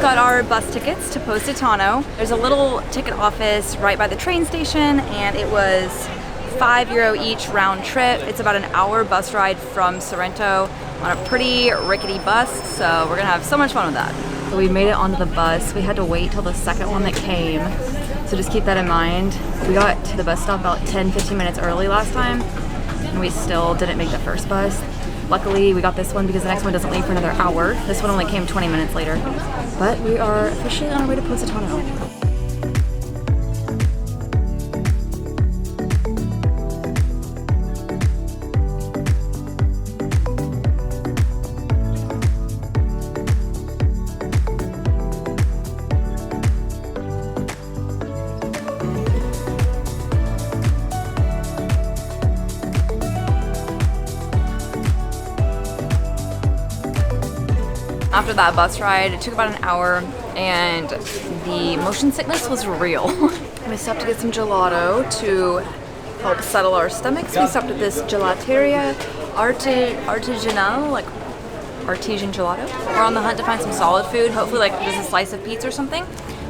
got our bus tickets to Positano. There's a little ticket office right by the train station, and it was €5 each round trip. It's about an hour bus ride from Sorrento on a pretty rickety bus, so we're gonna have so much fun with that. So we made it onto the bus. We had to wait till the second one that came, so just keep that in mind. We got to the bus stop about 10-15 minutes early last time, and we still didn't make the first bus. Luckily, we got this one because the next one doesn't leave for another hour. This one only came 20 minutes later. But we are officially on our way to Positano. After that bus ride, it took about an hour, and the motion sickness was real. We stopped to get some gelato to help settle our stomachs. We stopped at this gelateria, artisanal, like artesian gelato. We're on the hunt to find some solid food, hopefully like just a slice of pizza or something.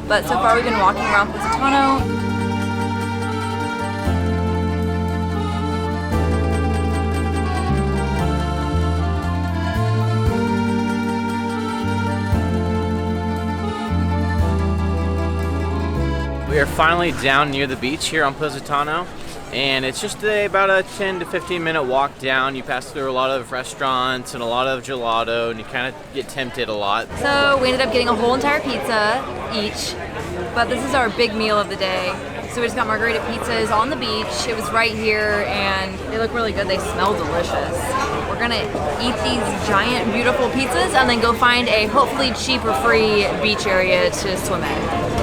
But so far we've been walking around Positano. We are finally down near the beach here on Positano, and it's just about a 10 to 15 minute walk down. You pass through a lot of restaurants and a lot of gelato, and you kind of get tempted a lot. So we ended up getting a whole entire pizza each, but this is our big meal of the day. So we just got margarita pizzas on the beach. It was right here, and they look really good. They smell delicious. We're gonna eat these giant, beautiful pizzas and then go find a hopefully cheap or free beach area to swim in.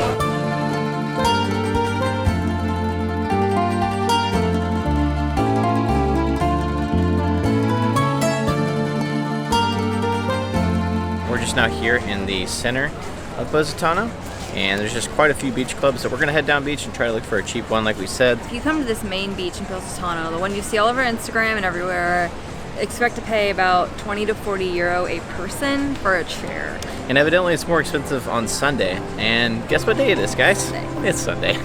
Just now here in the center of Positano, and there's just quite a few beach clubs, so we're gonna head down beach and try to look for a cheap one like we said. If you come to this main beach in Positano, the one you see all over Instagram and everywhere, expect to pay about €20 to €40 a person for a chair. And evidently it's more expensive on Sunday, and guess what day it is, guys? Sunday. It's Sunday.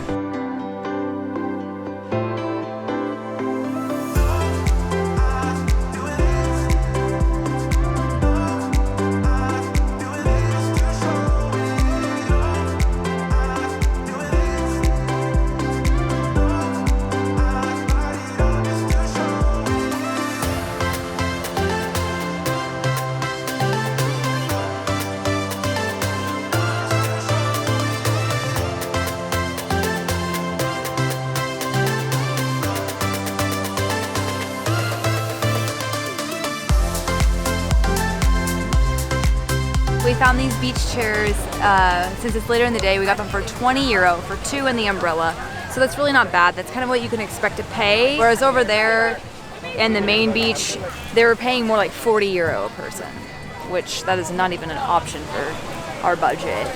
We found these beach chairs, since it's later in the day, we got them for €20 for two and the umbrella. So that's really not bad. That's kind of what you can expect to pay. Whereas over there in the main beach, they were paying more like €40 a person, which that is not even an option for our budget.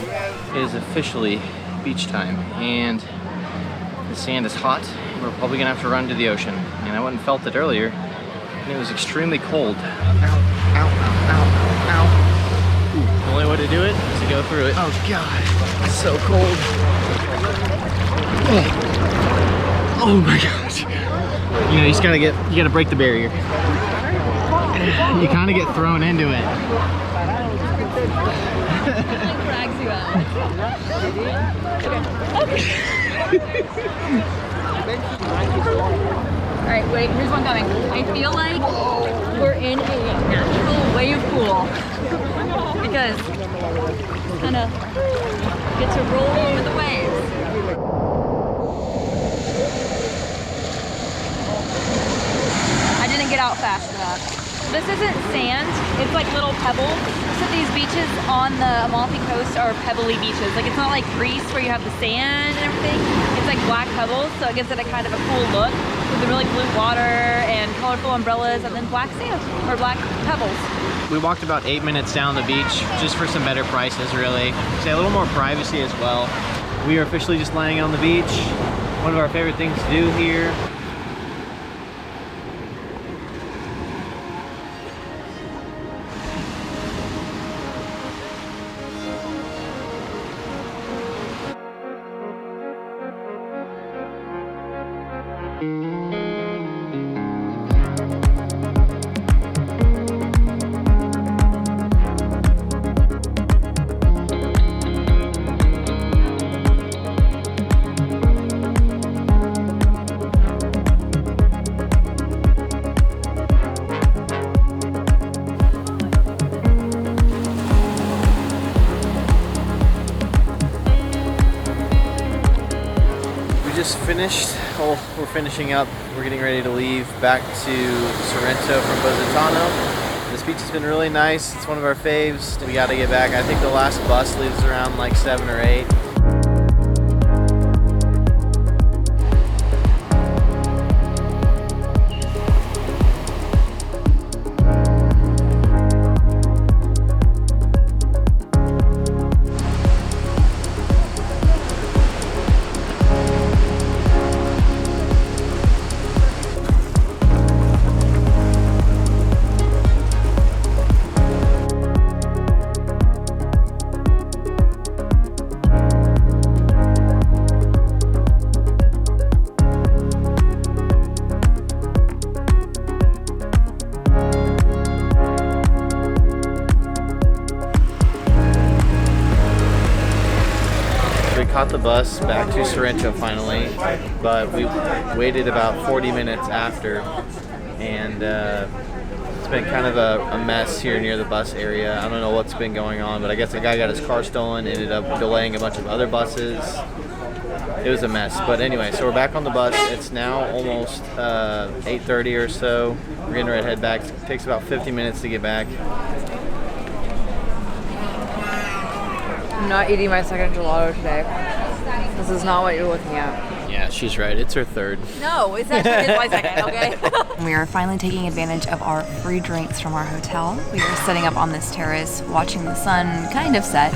It is officially beach time, and the sand is hot. We're probably gonna have to run to the ocean. And I went and felt it earlier, and it was extremely cold. Ow, ow, ow, ow, ow. The only way to do it is to go through it. Oh God, it's so cold. Oh my gosh. You know, you just gotta break the barrier. You kind of get thrown into it. It drags you out. All right, wait, here's one coming. I feel like we're in a natural wave pool because kind of get to roll over the waves. I didn't get out fast enough. This isn't sand, it's like little pebbles. So these beaches on the Amalfi coast are pebbly beaches. Like it's not like Greece where you have the sand and everything. It's like black pebbles, so it gives it a kind of a cool look with the really blue water and colorful umbrellas and then black sand or black pebbles. We walked about 8 minutes down the beach just for some better prices, really. Say a little more privacy as well. We are officially just laying on the beach. One of our favorite things to do here. almost finished. Well, we're finishing up. We're getting ready to leave back to Sorrento from Positano. This beach has been really nice. It's one of our faves. We got to get back. I think the last bus leaves around like 7 or 8. Caught the bus back to Sorrento finally, but we waited about 40 minutes after, and it's been kind of a mess here near the bus area. I don't know what's been going on, but I guess a guy got his car stolen, ended up delaying a bunch of other buses. It was a mess, but anyway, so we're back on the bus. It's now almost 8:30 or so. We're getting ready to head back. It takes about 50 minutes to get back. I'm not eating my second gelato today. This is not what you're looking at. Yeah, she's right. It's her third. No, it's actually my second, okay? We are finally taking advantage of our free drinks from our hotel. We are sitting up on this terrace, watching the sun kind of set.